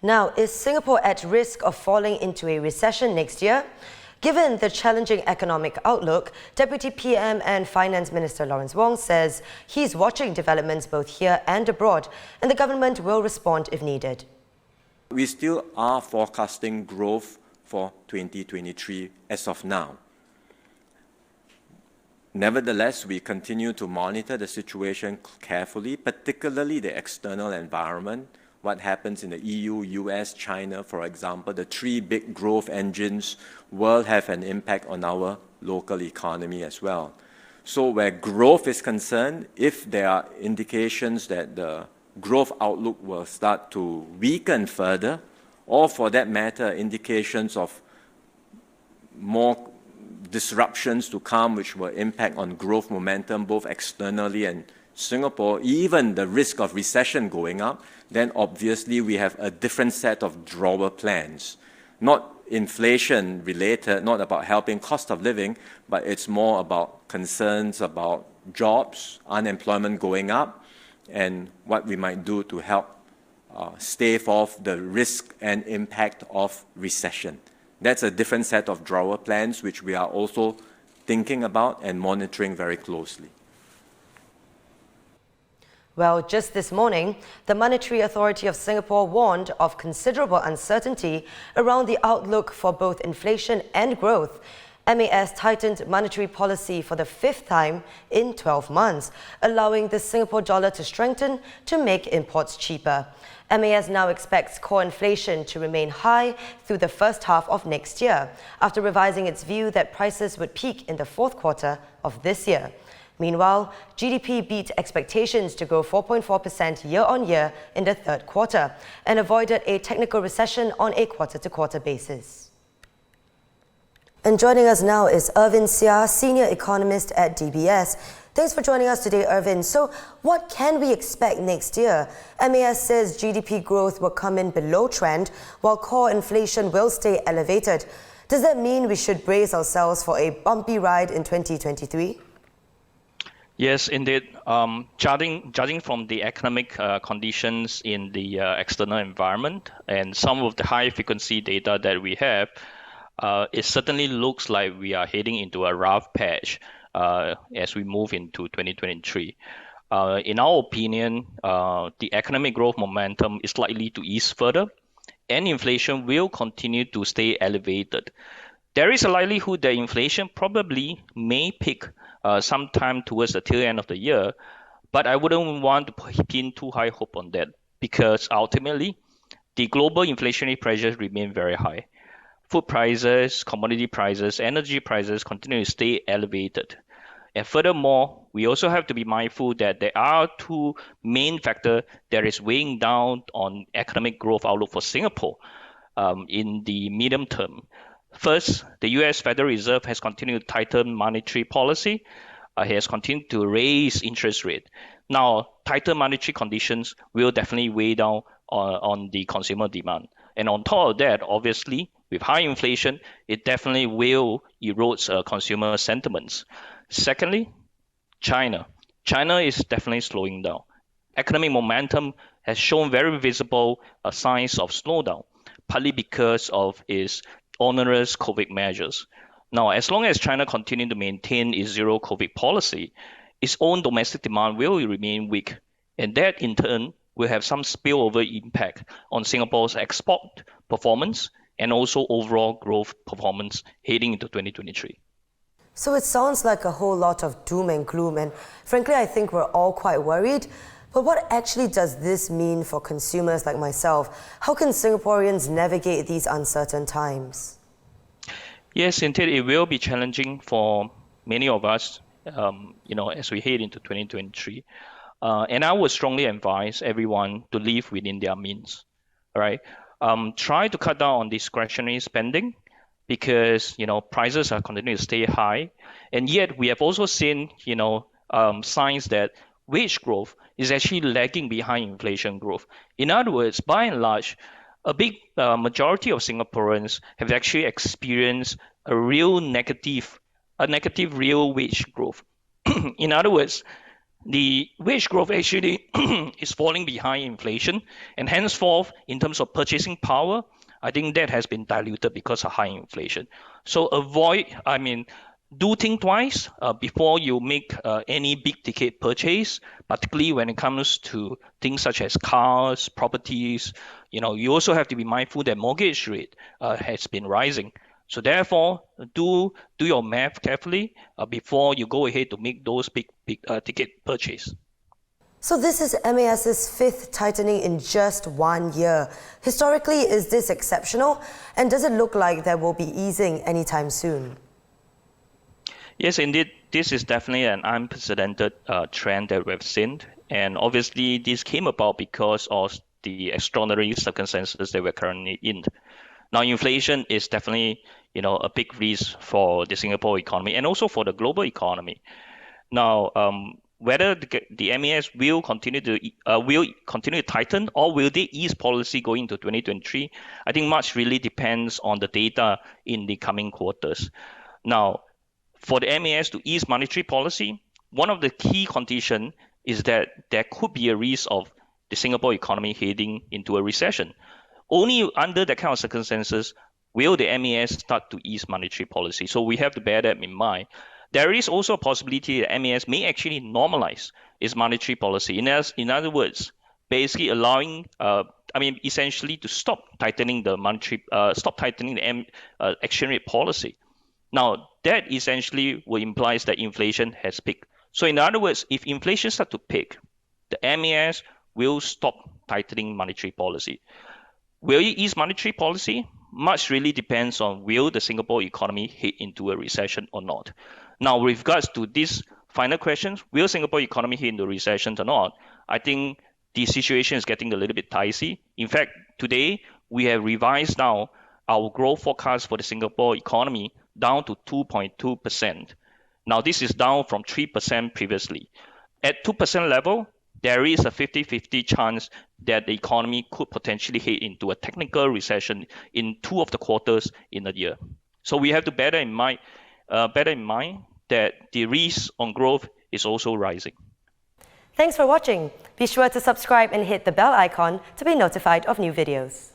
Now, is Singapore at risk of falling into a recession next year? Given the challenging economic outlook, Deputy PM and Finance Minister Lawrence Wong says he's watching developments both here and abroad, and the government will respond if needed. We still are forecasting growth for 2023 as of now. Nevertheless, we continue to monitor the situation carefully, particularly the external environment. What happens in the EU, US, China, for example, the three big growth engines will have an impact on our local economy as well. So where growth is concerned, if there are indications that the growth outlook will start to weaken further, or for that matter, indications of more disruptions to come which will impact on growth momentum both externally and Singapore, even the risk of recession going up, then obviously we have a different set of drawer plans. Not inflation related, not about helping cost of living, but it's more about concerns about jobs, unemployment going up, and what we might do to help stave off the risk and impact of recession. That's a different set of drawer plans which we are also thinking about and monitoring very closely. Well, just this morning, the Monetary Authority of Singapore warned of considerable uncertainty around the outlook for both inflation and growth. MAS tightened monetary policy for the fifth time in 12 months, allowing the Singapore dollar to strengthen to make imports cheaper. MAS now expects core inflation to remain high through the first half of next year, after revising its view that prices would peak in the fourth quarter of this year. Meanwhile, GDP beat expectations to grow 4.4% year-on-year in the third quarter and avoided a technical recession on a quarter-to-quarter basis. And joining us now is Irvin Seah, senior economist at DBS. Thanks for joining us today, Irvin. So what can we expect next year? MAS says GDP growth will come in below trend, while core inflation will stay elevated. Does that mean we should brace ourselves for a bumpy ride in 2023? Yes, indeed. Judging from the economic conditions in the external environment and some of the high-frequency data that we have, it certainly looks like we are heading into a rough patch as we move into 2023. In our opinion, the economic growth momentum is likely to ease further, and inflation will continue to stay elevated. There is a likelihood that inflation probably may peak sometime towards the tail end of the year, but I wouldn't want to pin too high hope on that because ultimately, the global inflationary pressures remain very high. Food prices, commodity prices, energy prices continue to stay elevated. And furthermore, we also have to be mindful that there are two main factors that is weighing down on economic growth outlook for Singapore in the medium term. First, the US Federal Reserve has continued to tighten monetary policy. It has continued to raise interest rate. Now, tighter monetary conditions will definitely weigh down on the consumer demand. And on top of that, obviously, with high inflation, it definitely will erode consumer sentiments. Secondly, China. China is definitely slowing down. Economic momentum has shown very visible signs of slowdown, partly because of its onerous COVID measures. Now, as long as China continues to maintain its zero COVID policy, its own domestic demand will remain weak, and that in turn will have some spillover impact on Singapore's export performance and also overall growth performance heading into 2023. So it sounds like a whole lot of doom and gloom, and frankly, I think we're all quite worried. But what actually does this mean for consumers like myself? How can Singaporeans navigate these uncertain times? Yes, indeed, it will be challenging for many of us, as we head into 2023. And I would strongly advise everyone to live within their means. All right, try to cut down on discretionary spending because prices are continuing to stay high, and yet we have also seen signs that wage growth is actually lagging behind inflation growth. In other words, by and large, a big majority of Singaporeans have actually experienced a negative real wage growth. In other words, the wage growth actually is falling behind inflation, and henceforth, in terms of purchasing power, I think that has been diluted because of high inflation. So do think twice before you make any big ticket purchase, particularly when it comes to things such as cars, properties. You also have to be mindful that mortgage rate has been rising. So therefore, do your math carefully before you go ahead to make those big ticket purchase. So this is MAS's fifth tightening in just 1 year. Historically, is this exceptional? And does it look like there will be easing anytime soon? Yes, indeed. This is definitely an unprecedented trend that we've seen. And obviously, this came about because of the extraordinary circumstances that we're currently in. Now, inflation is definitely, a big risk for the Singapore economy and also for the global economy. Now, whether the MAS will continue to tighten, or will they ease policy going into 2023, I think much really depends on the data in the coming quarters. Now, for the MAS to ease monetary policy, one of the key conditions is that there could be a risk of the Singapore economy heading into a recession. Only under that kind of circumstances will the MAS start to ease monetary policy. So we have to bear that in mind. There is also a possibility that MAS may actually normalize its monetary policy. In other words, basically allowing, essentially to stop tightening the exchange rate policy. Now, that essentially will imply that inflation has peaked. So in other words, if inflation starts to peak, the MAS will stop tightening monetary policy. Will it ease monetary policy? Much really depends on will the Singapore economy head into a recession or not. Now, with regards to these final questions, will Singapore economy head into a recession or not? I think the situation is getting a little bit dicey. In fact, today we have revised now our growth forecast for the Singapore economy down to 2.2%. Now, this is down from 3% previously. At 2% level, there is a 50-50 chance that the economy could potentially head into a technical recession in 2 of the quarters in a year. So we have to bear in mind that the risk on growth is also rising. Thanks for watching. Be sure to subscribe and hit the bell icon to be notified of new videos.